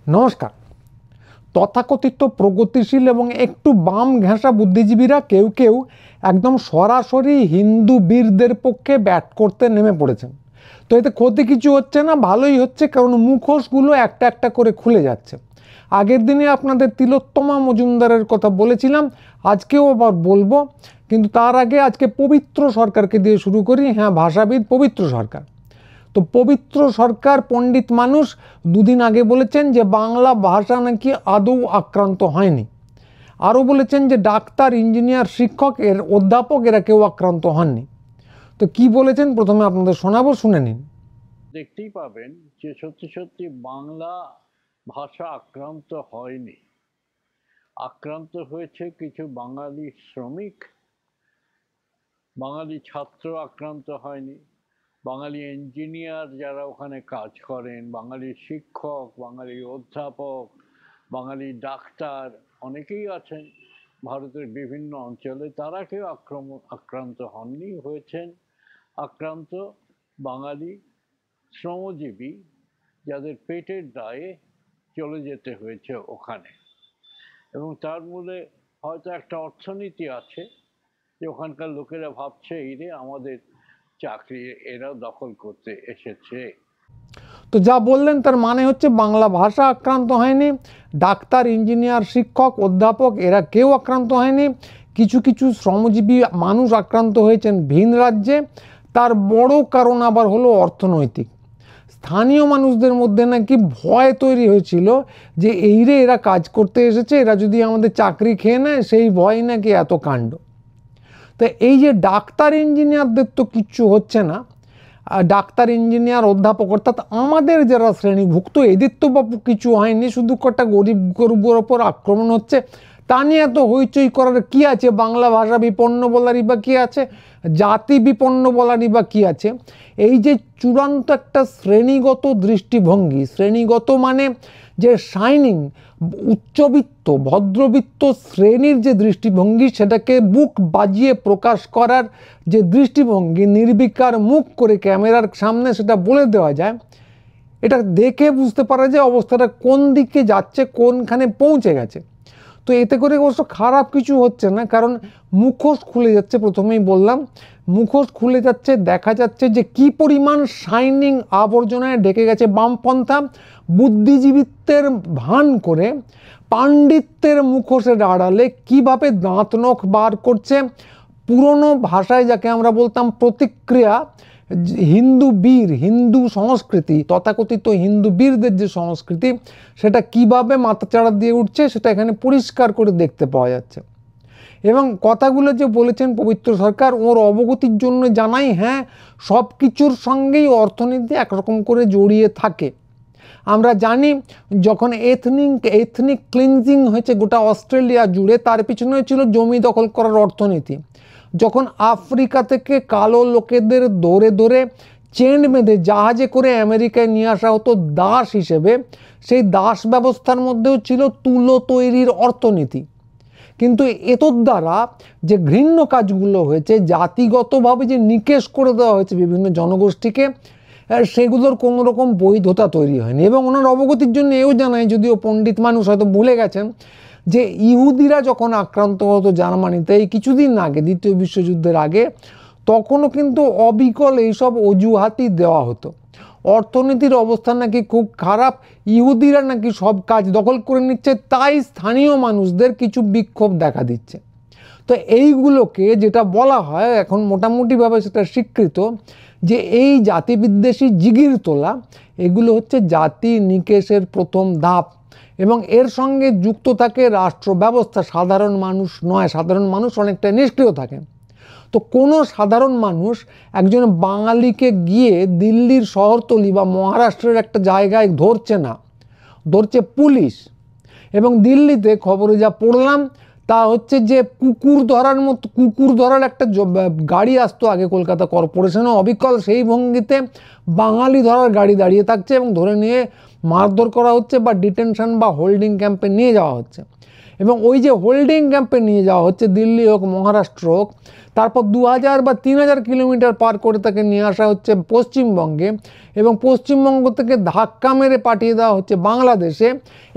নমস্কার। তথাকথিত প্রগতিশীল এবং একটু বাম ঘেঁষা বুদ্ধিজীবীরা কেউ কেউ একদম সরাসরি হিন্দু বীরদের পক্ষে ব্যাট করতে নেমে পড়েছেন। তো এতে ক্ষতি কিছু হচ্ছে না, ভালোই হচ্ছে, কারণ মুখোশগুলো একটা একটা করে খুলে যাচ্ছে। আগের দিনে আপনাদের তিলোত্তমা মজুমদারের কথা বলেছিলাম, আজকেও আবার বলবো, কিন্তু তার আগে আজকে পবিত্র সরকারকে দিয়ে শুরু করি। হ্যাঁ, ভাষাবিদ পবিত্র সরকার। তো পবিত্র সরকার পণ্ডিত মানুষ দুদিন আগে বলেছেন যে বাংলা ভাষা নাকি আদৌ আক্রান্ত হয়নি। আরও বলেছেন যে ডাক্তার, ইঞ্জিনিয়ার, শিক্ষক, অধ্যাপক এরা কেউ আক্রান্ত হননি। তো কি বলেছেন প্রথমে আপনাদের শোনাবো, শুনে নিন। দেখতেই পাবেন যে সত্যি সত্যি বাংলা ভাষা আক্রান্ত হয়নি। আক্রান্ত হয়েছে কিছু বাঙালি শ্রমিক, বাঙালি ছাত্র আক্রান্ত হয়নি, বাঙালি ইঞ্জিনিয়ার যারা ওখানে কাজ করেন, বাঙালি শিক্ষক, বাঙালি অধ্যাপক, বাঙালি ডাক্তার অনেকেই আছেন ভারতের বিভিন্ন অঞ্চলে, তারা কেউ আক্রান্ত হননি। হয়েছেন আক্রান্ত বাঙালি শ্রমজীবী, যাদের পেটের দায়ে চলে যেতে হয়েছে ওখানে। এবং তার মূলে হয়তো একটা অর্থনীতি আছে, যে ওখানকার লোকেরা ভাবছে এই রে আমাদের চাকরি এরা দখল করতে এসেছে। তো যা বললেন তার মানে হচ্ছে বাংলা ভাষা আক্রান্ত হয়নি, ডাক্তার, ইঞ্জিনিয়ার, শিক্ষক, অধ্যাপক এরা কেউ আক্রান্ত হয়নি। কিছু কিছু শ্রমজীবী মানুষ আক্রান্ত হয়েছেন ভিন রাজ্যে। তার বড় কারণ আবার হলো অর্থনৈতিক। স্থানীয় মানুষদের মধ্যে নাকি ভয় তৈরি হয়েছিল যে এই রে এরা কাজ করতে এসেছে, এরা যদি আমাদের চাকরি খেয়ে নেয়, সেই ভয় নাকি এত কাণ্ড। তো এই যে ডাক্তার ইঞ্জিনিয়ারদের তো কিচ্ছু হচ্ছে না, ডাক্তার, ইঞ্জিনিয়ার, অধ্যাপক অর্থাৎ আমাদের যারা শ্রেণীভুক্ত এদের তো বাপু কিছু হয়নি, শুধু কটা গরিব গরিবের ওপর আক্রমণ হচ্ছে। তা নিয়ে এত হইচই করার কি আছে? বাংলা ভাষা বিপন্ন বলারই বা কী আছে? জাতি বিপন্ন বলারই বা কী আছে? এই যে চূড়ান্ত একটা শ্রেণীগত দৃষ্টিভঙ্গি, শ্রেণীগত মানে যে শাইনিং উচ্চবিত্ত ভদ্রবিত্ত শ্রেণীর যে দৃষ্টিভঙ্গি, সেটাকে বুক বাজিয়ে প্রকাশ করার যে দৃষ্টিভঙ্গি, নির্বিকার মুখ করে ক্যামেরার সামনে সেটা বলে দেওয়া যায়, এটা দেখে বুঝতে পারা যায় অবস্থাটা কোন দিকে যাচ্ছে, কোনখানে পৌঁছে গেছে। তো এতে করে অবশ্য খারাপ কিছু হচ্ছে না, কারণ মুখোশ খুলে যাচ্ছে। প্রথমেই বললাম, মুখোশ খুলে যাচ্ছে, দেখা যাচ্ছে যে কি পরিমাণ শাইনিং আবর্জনায় ঢেকে গেছে বামপন্থা বুদ্ধিজীবিত্বের ভান করে পাণ্ডিত্যের মুখোশের আড়ালে কিভাবে দাঁত নখ বার করছে। পুরনো ভাষায় যাকে আমরা বলতাম প্রতিক্রিয়া, হিন্দু বীর, হিন্দু সংস্কৃতি, তথাকথিত হিন্দু বীরদের যে সংস্কৃতি, সেটা কিভাবে মাথাচাড়া দিয়ে উঠছে সেটা এখানে পরিষ্কার করে দেখতে পাওয়া যাচ্ছে। এবং কথাগুলো যে বলেছেন পবিত্র সরকার, ওর অবগতির জন্য জানাই, হ্যাঁ, সব কিছুর সঙ্গেই অর্থনীতি একরকম করে জড়িয়ে থাকে। আমরা জানি যখন এথনিক ক্লিনজিং হয়েছে গোটা অস্ট্রেলিয়া জুড়ে, তার পিছনে ছিল জমি দখল করার অর্থনীতি। যখন আফ্রিকা থেকে কালো লোকেদের ধরে ধরে চেন বেঁধে জাহাজে করে আমেরিকায় নিয়ে আসা হতো দাস হিসেবে, সেই দাস ব্যবস্থার মধ্যেও ছিল তুলো তৈরির অর্থনীতি। কিন্তু এতর দ্বারা যে ঘৃণ্য কাজগুলো হয়েছে, জাতিগতভাবে যে নিকেশ করে দেওয়া হয়েছে বিভিন্ন জনগোষ্ঠীকে, সেগুলোর কোনো রকম বৈধতা তৈরি হয়নি। এবং ওনার অবগতির জন্য এও জানায়, যদিও পণ্ডিত মানুষ হয়তো ভুলে গেছেন, যে ইহুদিরা যখন আক্রান্ত হতো জার্মানিতে এই কিছুদিন আগে, দ্বিতীয় বিশ্বযুদ্ধের আগে, তখনও কিন্তু অবিকল এইসব অজুহাতই দেওয়া হতো। অর্থনীতির অবস্থা নাকি খুব খারাপ, ইহুদিরা নাকি সব কাজ দখল করে নিচ্ছে, তাই স্থানীয় মানুষদের কিছু বিক্ষোভ দেখা দিচ্ছে। তো এইগুলোকে যেটা বলা হয় এখন মোটামুটিভাবে সেটা স্বীকৃত, যে এই জাতিবিদ্বেষী জিগির তোলা, এগুলো হচ্ছে জাতি নিকেশের প্রথম ধাপ। এবং এর সঙ্গে যুক্ত থাকে রাষ্ট্র ব্যবস্থা। সাধারণ মানুষ নয়, সাধারণ মানুষ অনেকটা নিষ্ক্রিয় থাকে। তো কোনো সাধারণ মানুষ একজন বাঙালিকে গিয়ে দিল্লির শহরতলি বা মহারাষ্ট্রের একটা জায়গায় ধরছে না, ধরছে পুলিশ। এবং দিল্লিতে খবরে যা পড়লাম তা হচ্ছে যে কুকুর ধরার একটা গাড়ি আসতো আগে কলকাতা কর্পোরেশনে, অবিকল সেই ভঙ্গিতে বাঙালি ধরার গাড়ি দাঁড়িয়ে থাকছে এবং ধরে নিয়ে মারধর করা হচ্ছে বা ডিটেনশন বা হোল্ডিং ক্যাম্পে নিয়ে যাওয়া হচ্ছে। এবং ওই যে হোল্ডিং ক্যাম্পে নিয়ে যাওয়া হচ্ছে, দিল্লি হোক মহারাষ্ট্র হোক, তারপর 2000 বা 3000 কিলোমিটার পার করে তাকে নিয়ে আসা হচ্ছে পশ্চিমবঙ্গে, এবং পশ্চিমবঙ্গ থেকে ধাক্কা মেরে পাঠিয়ে দেওয়া হচ্ছে বাংলাদেশে,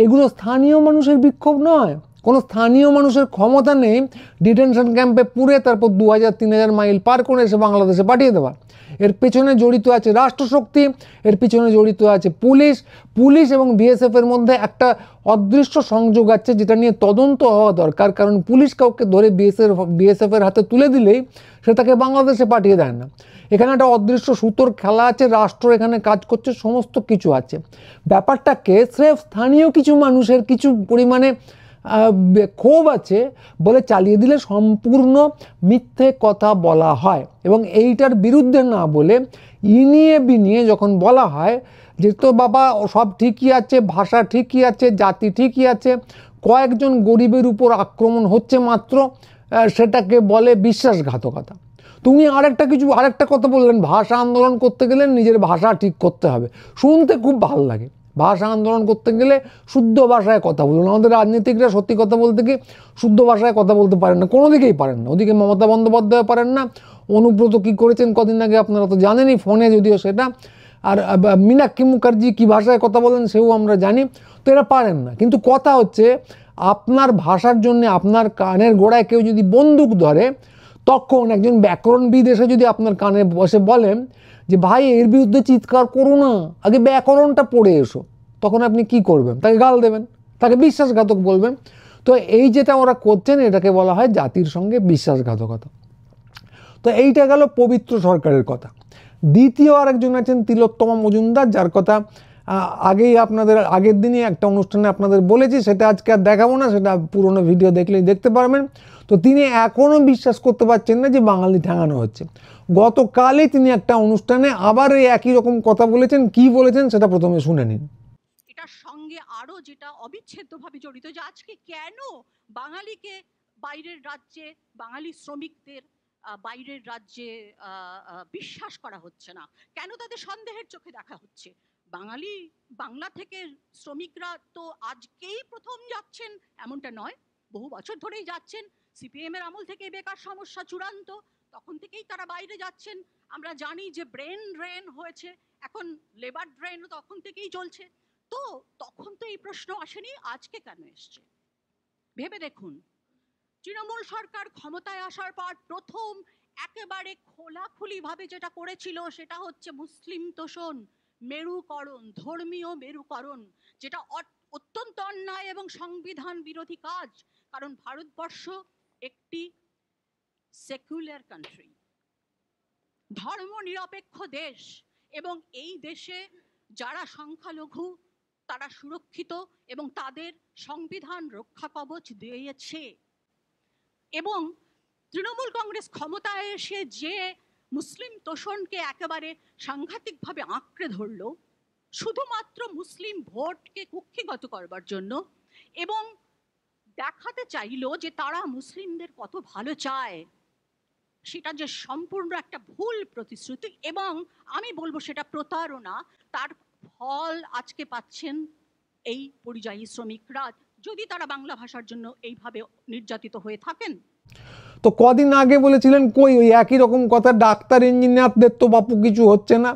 এগুলো স্থানীয় মানুষের বিক্ষোভ নয়। কোনো স্থানীয় মানুষের ক্ষমতা নেই ডিটেনশন ক্যাম্পে পুরে তারপর 2000-3000 মাইল পার করে এসে বাংলাদেশে পাঠিয়ে দেওয়া। এর পেছনে জড়িত আছে রাষ্ট্রশক্তি, এর পিছনে জড়িত আছে পুলিশ এবং বিএসএফের মধ্যে একটা অদৃশ্য সংযোগ আছে, যেটা নিয়ে তদন্ত হওয়া দরকার। কারণ পুলিশ কাউকে ধরে বিএসএফের হাতে তুলে দিলেই সে তাকে বাংলাদেশে পাঠিয়ে দেয় না। এখানে একটা অদৃশ্য সুতোর খেলা আছে, রাষ্ট্র এখানে কাজ করছে, সমস্ত কিছু আছে। ব্যাপারটাকে স্রেফ স্থানীয় কিছু মানুষের কিছু পরিমাণে ক্ষোভ আছে বলে চালিয়ে দিলে সম্পূর্ণ মিথ্যে কথা বলা হয়। এবং এইটার বিরুদ্ধে না বলে ইনিয়ে বিনিয়ে যখন বলা হয় যে তো বাবা সব ঠিকই আছে, ভাষা ঠিকই আছে, জাতি ঠিকই আছে, কয়েকজন গরিবের উপর আক্রমণ হচ্ছে মাত্র, সেটাকে বলে বিশ্বাসঘাতকতা। তুমি আরেকটা কথা বললেন, ভাষা আন্দোলন করতে গেলে নিজের ভাষা ঠিক করতে হবে। শুনতে খুব ভালো লাগে, ভাষা আন্দোলন করতে গেলে শুদ্ধ ভাষায় কথা বলুন। আমাদের রাজনীতিকরা সত্যি কথা বলতে কি শুদ্ধ ভাষায় কথা বলতে পারেন না, কোনো দিকেই পারেন না। ওদিকে মমতা বন্দ্যোপাধ্যায় পারেন না, অনুব্রত কি করেছেন কদিন আগে আপনারা তো জানেনই, ফোনে যদিও সেটা, আর মীনাক্ষী মুখার্জি কী ভাষায় কথা বলেন সেও আমরা জানি। তো এরা পারেন না। কিন্তু কথা হচ্ছে, আপনার ভাষার জন্য আপনার কানের গোড়ায় কেউ যদি বন্দুক ধরে, তখন একজন ব্যাকরণবিদ এসে যদি আপনার কানে বসে বলেন যে ভাই এর বিরুদ্ধে চিৎকার করো না, আগে ব্যাকরণটা পড়ে এসো, তখন আপনি কি করবেন? তাকে গাল দেবেন, তাকে বিশ্বাসঘাতক বলবেন। তো এই যেটা ওরা করছেন এটাকে বলা হয় জাতির সঙ্গে বিশ্বাসঘাতকতা। তো এইটা গেল পবিত্র সরকারের কথা। দ্বিতীয় আরেকজন আছেন তিলোত্তমা মজুমদার, যার কথা আগের দিনই একটা অনুষ্ঠানে আপনাদের বলেছি, সেটা আজকে আর দেখাবো না, সেটা পুরনো ভিডিও দেখলেই দেখতে পারবেন। তো তিনি এখনও বিশ্বাস করতে পারছেন না যে বাঙালি ঠেঙানো হচ্ছে। গতকালই তিনি একটা অনুষ্ঠানে আবার এই একই রকম কথা বলেছেন। কি বলেছেন সেটা প্রথমে শুনে নিন। এটার সঙ্গে আরো যেটা অবিচ্ছেদ্যভাবে জড়িত, যে আজকে কেন বাঙালিকে বাইরের রাজ্যে, বাঙালি শ্রমিকদের বাইরের রাজ্যে বিশ্বাস করা হচ্ছে না, কেন তাদের সন্দেহের চোখে দেখা হচ্ছে। বাংলা থেকে শ্রমিকরা তো আজকেই প্রথম যাচ্ছেন এমনটা নয়, বহু বছর ধরেই যাচ্ছেন। সিপিএম এর আমল থেকে বেকার সমস্যা চূড়ান্ত, তখন থেকেই তারা বাইরে যাচ্ছেন। আমরা জানি যে ব্রেন ড্রেন হয়েছে, এখন লেবার ড্রেন তখন থেকেই চলছে। তো তখন তো এই প্রশ্ন আসেনি, আজকে কেন এসছে? ভেবে দেখুন, তৃণমূল সরকার ক্ষমতায় আসার পর প্রথম একেবারে খোলাখুলি ভাবে যেটা করেছিল সেটা হচ্ছে মুসলিম তোষণ, মেরুকরণ, ধর্মীয় মেরুকরণ, যেটা অত্যন্ত অন্যায় এবং সংবিধান বিরোধী কাজ। কারণ ভারতবর্ষ একটি সেকুলার কান্ট্রি, ধর্ম নিরপেক্ষ দেশ, এবং এই দেশে যারা সংখ্যালঘু তারা সুরক্ষিত এবং তাদের সংবিধান রক্ষা কবচ দিয়েছে। এবং তৃণমূল কংগ্রেস ক্ষমতায় এসে যে মুসলিম তোষণকে একেবারে সাংঘাতিকভাবে আঁকড়ে ধরল, শুধুমাত্র মুসলিম ভোটকে কুক্ষিগত করবার জন্য, এবং দেখাতে চাইল যে তারা মুসলিমদের কত ভালো চায়, সেটা যে সম্পূর্ণ একটা ভুল প্রতিশ্রুতি, এবং আমি বলবো সেটা প্রতারণা। তার ফল আজকে পাচ্ছেন এই পরিযায়ী শ্রমিকরা, যদি তারা বাংলা ভাষার জন্য এইভাবে নির্যাতিত হয়ে থাকেন। তো কদিন আগে বলেছিলেন কই ওই একই রকম কথা, ডাক্তার ইঞ্জিনিয়ারদের তো বাপু কিছু হচ্ছে না।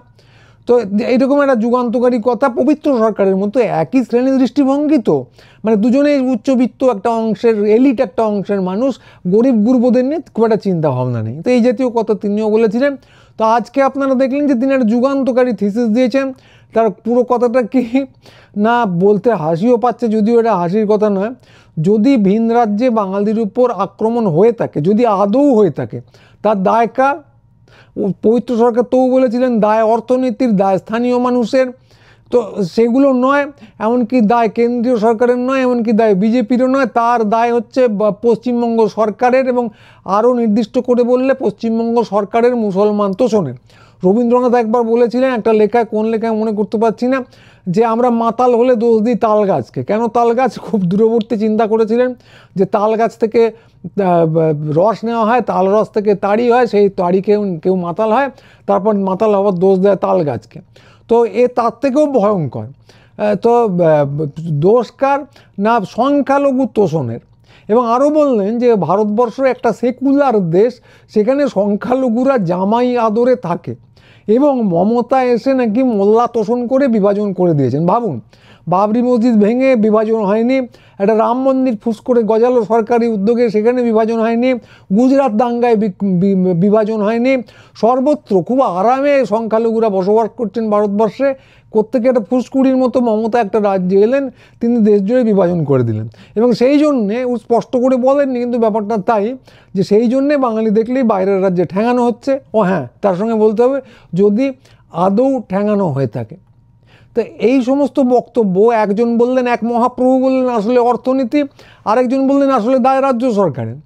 তো এইরকম একটা যুগান্তকারী কথা, পবিত্র সরকারের মতো একই শ্রেণীর দৃষ্টিভঙ্গি। তো মানে দুজনেই উচ্চবিত্ত একটা অংশের, এলিট একটা অংশের মানুষ, গরিব গুরুবদের নিয়ে খুব একটা চিন্তা ভাবনা নেই। তো এই জাতীয় কথা তিনিও বলেছিলেন। তো আজকে আপনারা দেখলেন যে তিনি একটা যুগান্তকারী থিসিস দিয়েছেন। তার পুরো কথাটা কি না, বলতে হাসিও পাচ্ছে, যদিও এটা হাসির কথা নয়। যদি ভিন রাজ্যে বাঙালির উপর আক্রমণ হয়ে থাকে, যদি আদৌ হয়ে থাকে, তার দায় কার? পবিত্র সরকার তো বলেছিলেন দায় অর্থনীতির, দায় স্থানীয় মানুষের। তো সেগুলো নয়, এমনকি দায় কেন্দ্রীয় সরকারের নয়, এমনকি দায় বিজেপিরও নয়, তার দায় হচ্ছে পশ্চিমবঙ্গ সরকারের, এবং আরও নির্দিষ্ট করে বললে পশ্চিমবঙ্গ সরকারের মুসলমান তোষণের। রবীন্দ্রনাথ একবার বলেছিলেন একটা লেখায়, কোন লেখায় মনে করতে পারছি না, যে আমরা মাতাল হলে দোষ দিই তাল গাছকে। কেন তাল গাছ? খুব দূরবর্তী চিন্তা করেছিলেন যে তাল গাছ থেকে রস নেওয়া হয়, তাল রস থেকে তাড়ি হয়, সেই তাড়ি কেউ মাতাল হয়, তারপর মাতাল হওয়ার দোষ দেয় তাল গাছকে। তো তার থেকেও ভয়ঙ্কর। তো দোষ কার না সংখ্যালঘু তোষণের। এবং আরও বললেন যে ভারতবর্ষ একটা সেকুলার দেশ, সেখানে সংখ্যালঘুরা জামাই আদরে থাকে এবং মমতা এসে নাকি মোল্লা তোষণ করে বিভাজন করে দিয়েছেন। ভাবুন, বাবরি মসজিদ ভেঙে বিভাজন হয়নি, একটা রাম মন্দির ফুস করে গজালো সরকারি উদ্যোগে, সেখানে বিভাজন হয়নি, গুজরাট দাঙ্গায় বিভাজন হয়নি, সর্বত্র খুব আরামে সংখ্যালঘুরা বসবাস করছেন ভারতবর্ষে। প্রত্যেকে একটা ফুসকুড়ির মতো মমতা একটা রাজ্যে এলেন, তিনি দেশ জুড়ে বিভাজন করে দিলেন। এবং সেই জন্যে স্পষ্ট করে বলেননি, কিন্তু ব্যাপারটা তাই যে সেই জন্যে বাঙালি দেখলেই বাইরের রাজ্যে ঠ্যাঙানো হচ্ছে। ও হ্যাঁ, তার সঙ্গে বলতে হবে যদি আদৌ ঠ্যাঙানো হয়ে থাকে। তো এই সমস্ত বক্তব্য, একজন বললেন, এক মহাপ্রভু বললেন আসলে অর্থনীতি, আরেকজন বললেন আসলে দায় রাজ্য সরকারের।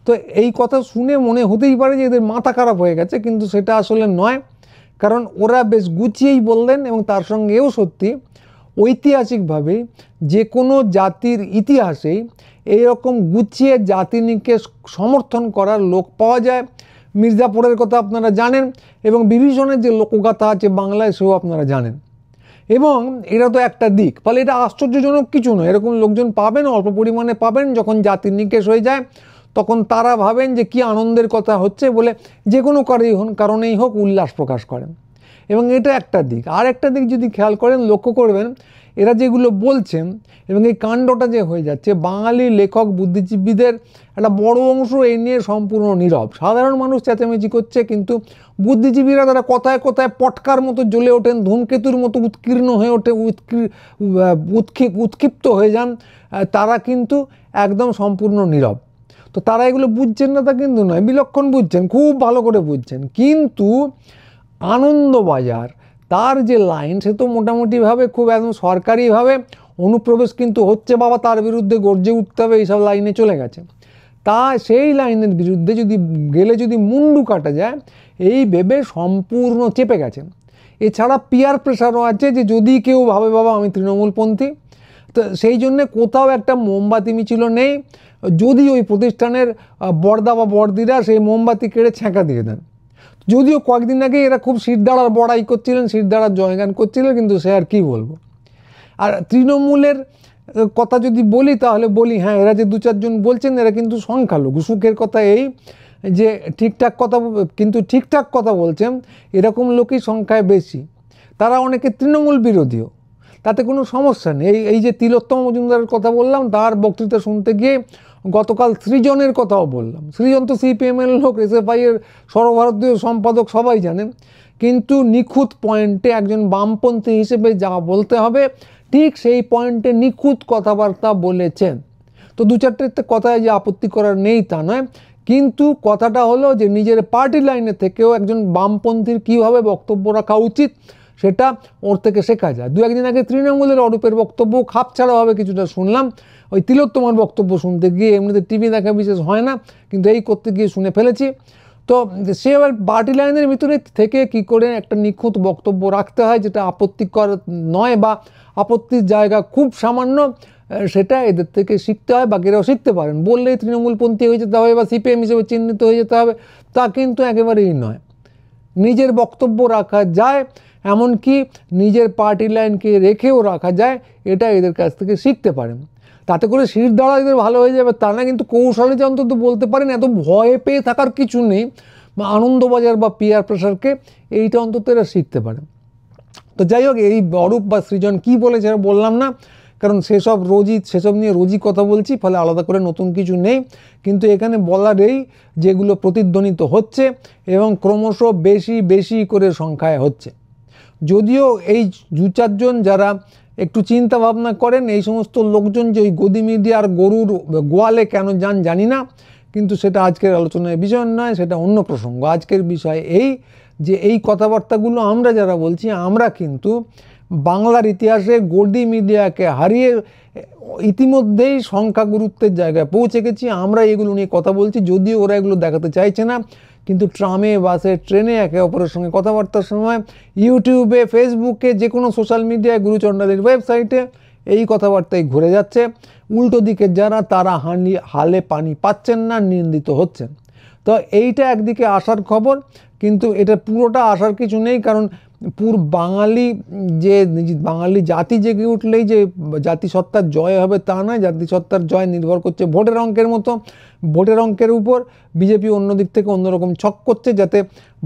তো এই কথা শুনে মনে হতেই পারে যে এদের মাথা খারাপ হয়ে গেছে, কিন্তু সেটা আসলে নয়, কারণ ওরা বেশ গুছিয়েই বললেন। এবং তার সঙ্গে এও সত্যি, ঐতিহাসিকভাবে যে কোনো জাতির ইতিহাসেই এইরকম গুছিয়ে জাতিনিকে সমর্থন করার লোক পাওয়া যায়। মির্জাপুরের কথা আপনারা জানেন, এবং বিভীষণের যে লোকগাথা আছে বাংলায় সেও আপনারা জানেন। এবং এটা তো একটা দিক, ফলে এটা আশ্চর্যজনক কিছু নয়। এরকম লোকজন পাবেন, অল্প পরিমাণে পাবেন। যখন জাতির নিকেশ হয়ে যায় তখন তারা ভাবেন যে কি আনন্দের কথা হচ্ছে বলে যে কোনো কারণেই হোক উল্লাস প্রকাশ করেন। এবং এটা একটা দিক। আর একটা দিক যদি খেয়াল করেন, লক্ষ্য করবেন, এরা যেগুলো বলছেন এবং এই কাণ্ডটা যে হয়ে যাচ্ছে, বাঙালি লেখক বুদ্ধিজীবীদের একটা বড় অংশ এই নিয়ে সম্পূর্ণ নীরব। সাধারণ মানুষ চেঁচামেচি করছে, কিন্তু বুদ্ধিজীবীরা তারা কথায় কথায় পটকার মতো জ্বলে ওঠেন, ধূমকেতুর মতো উৎকীর্ণ হয়ে ওঠে, উৎক্ষিপ্ত হয়ে যান। তারা কিন্তু একদম সম্পূর্ণ নীরব। তো তারা এগুলো বুঝছেন না তা কিন্তু নয়, বিলক্ষণ বুঝছেন, খুব ভালো করে বুঝছেন। কিন্তু আনন্দবাজার তার যে লাইন, সে তো মোটামুটিভাবে খুব একদম সরকারিভাবে অনুপ্রবেশ কিন্তু হচ্ছে, বাবা তার বিরুদ্ধে গর্জে উঠতে হবে, এইসব লাইনে চলে গেছে। তা সেই লাইনের বিরুদ্ধে যদি মুন্ডু কাটা যায়, এই ভেবে সম্পূর্ণ চেপে গেছেন। এছাড়া পিয়ার প্রেশারও আছে যে যদি কেউ ভাবে বাবা আমি তৃণমূলপন্থী, তো সেই জন্যে কোথাও একটা মোমবাতি মিছিল নেই, যদি ওই প্রতিষ্ঠানের বড়দা বা বড়দিরা সেই মোমবাতি কেড়ে ছ্যাঁকা দিয়ে দেন। যদিও কয়েকদিন আগে এরা খুব শিরদাঁড়ার বড়াই করছিলেন, শিরদাঁড়ার জয়গান করছিলেন, কিন্তু সে আর কি বলবো। আর তৃণমূলের কথা যদি বলি তাহলে বলি, হ্যাঁ এরা যে দু চারজন বলছেন এরা কিন্তু সংখ্যালঘু। সুখের কথা এই যে ঠিকঠাক কথা বলছেন এরকম লোকই সংখ্যায় বেশি। তারা অনেকে তৃণমূল বিরোধীও, তাতে কোনো সমস্যা নেই। এই যে তিলোত্তম মজুমদারের কথা বললাম, তার বক্তৃতা শুনতে গিয়ে গতকাল সৃজনের কথাও বললাম। সৃজন তো সিপিএমের লোক, এসএফআই এর সর্বভারতীয় সম্পাদক, সবাই জানেন। কিন্তু নিখুঁত পয়েন্টে একজন বামপন্থী হিসেবে যা বলতে হবে ঠিক সেই পয়েন্টে নিখুঁত কথাবার্তা বলেছেন। তো দু চারটে কথায় যে আপত্তি করার নেই তা নয়, কিন্তু কথাটা হলো যে নিজের পার্টি লাইনে থেকেও একজন বামপন্থীর কীভাবে বক্তব্য রাখা উচিত সেটা ওর থেকে শেখা যায়। দু একদিন আগে তৃণমূলের অরূপের বক্তব্য খাপছাড়াভাবে কিছুটা শুনলাম। ওই তিলোত্তমার বক্তব্য শুনতে গিয়ে, এমনিতে টিভি দেখা বিশেষ হয় না, কিন্তু এই করতে গিয়ে শুনে ফেলেছি। তো সে এবার পার্টি লাইনের ভিতরে থেকে কি করে একটা নিখুঁত বক্তব্য রাখতে হয়, যেটা আপত্তিকর নয় বা আপত্তির জায়গা খুব সামান্য, সেটা এদের থেকে শিখতে হয়। বাকিরাও শিখতে পারেন। বললেই তৃণমূলপন্থী হয়ে যেতে হবে বা সিপিএম হিসেবে চিহ্নিত হয়ে যেতে হবে তা কিন্তু একেবারেই নয়। নিজের বক্তব্য রাখা যায়, এমনকি নিজের পার্টি লাইনকে রেখেও রাখা যায়, এটা এদের কাছ থেকে শিখতে পারেন। তাতে করে শিরদাঁড়া এদের ভালো হয়ে যাবে তা না, কিন্তু কৌশলে যে অন্তত বলতে পারেন এত ভয়ে পেয়ে থাকার কিছু নেই, বা আনন্দবাজার বা পিয়ার প্রেশারকে, এইটা অন্তত এরা শিখতে পারেন। তো যাই হোক, এই অরূপ বা সৃজন কী বলেছে বললাম না, কারণ সেসব নিয়ে রোজই কথা বলছি, ফলে আলাদা করে নতুন কিছু নেই। কিন্তু এখানে বলার এই যেগুলো প্রতিধ্বনিত হচ্ছে এবং ক্রমশ বেশি বেশি করে সংখ্যায় হচ্ছে। যদিও এই দু চারজন যারা একটু চিন্তা ভাবনা করেন, এই সমস্ত লোকজন যে ওই গদি মিডিয়ার গরুর গোয়ালে কেন যান জানি না, কিন্তু সেটা আজকের আলোচনার বিষয় নয়, সেটা অন্য প্রসঙ্গ। আজকের বিষয় এই যে এই কথাবার্তাগুলো আমরা যারা বলছি, আমরা কিন্তু বাংলার ইতিহাসে গদি মিডিয়াকে হারিয়ে ইতিমধ্যেই সংখ্যা গুরুত্বের জায়গায় পৌঁছে গেছি। আমরা এগুলো নিয়ে কথা বলছি, যদিও ওরা এগুলো দেখাতে চাইছে না, কিন্তু ট্রামে, বাসে, ট্রেনে একে অপরের সঙ্গে কথাবার্তার সময়, ইউটিউবে, ফেসবুকে, যে কোনো সোশ্যাল মিডিয়ায়, গুরুচণ্ডালীর ওয়েবসাইটে এই কথাবার্তাই ঘুরে যাচ্ছে। উল্টো দিকে যারা, তারা হালে পানি পাচ্ছেন না, নিন্দিত হচ্ছেন। তো এইটা একদিকে আসার খবর, কিন্তু এটা পুরোটা আসার কিছু নেই, কারণ বাঙালি যে বাঙালি জাতি জেগে উঠলেই যে জাতিসত্তার জয় হবে তা নয়। জাতিসত্তার জয় নির্ভর করছে ভোটের অঙ্কের মতো। ভোটের অঙ্কের উপর বিজেপি অন্য দিক থেকে অন্যরকম ছক করছে, যাতে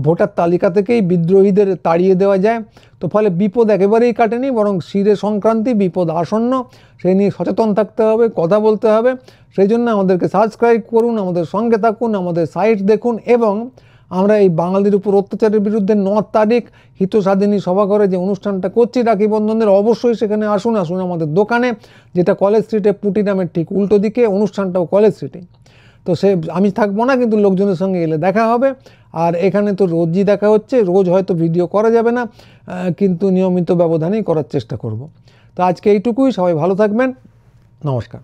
ভোটার তালিকা থেকেই বিদ্রোহীদের তাড়িয়ে দেওয়া যায়। তো ফলে বিপদ একেবারেই কাটেনি, বরং শিরে সংক্রান্তি, বিপদ আসন্ন। সেই নিয়ে সচেতন থাকতে হবে, কথা বলতে হবে। সেই জন্য আমাদেরকে সাবস্ক্রাইব করুন, আমাদের সঙ্গে থাকুন, আমাদের সাইট দেখুন। এবং আমরা এই বাঙালির উপর অত্যাচারের বিরুদ্ধে 9 তারিখ হিতসাধিনী সভাঘরে যে অনুষ্ঠানটা করছি রাখি বন্ধনের, অবশ্যই সেখানে আসুন আমাদের দোকানে, যেটা কলেজ স্ট্রিটে পুটি নামের ঠিক উল্টো দিকে। অনুষ্ঠানটাও কলেজ স্ট্রিটে। তো আমি থাকবো না, কিন্তু লোকজনের সঙ্গে এলে দেখা হবে। আর এখানে তো রোজই দেখা হচ্ছে, রোজ হয়তো ভিডিও করা যাবে না, কিন্তু নিয়মিত ব্যবধানেই করার চেষ্টা করব। তো আজকে এইটুকুই। সবাই ভালো থাকবেন। নমস্কার।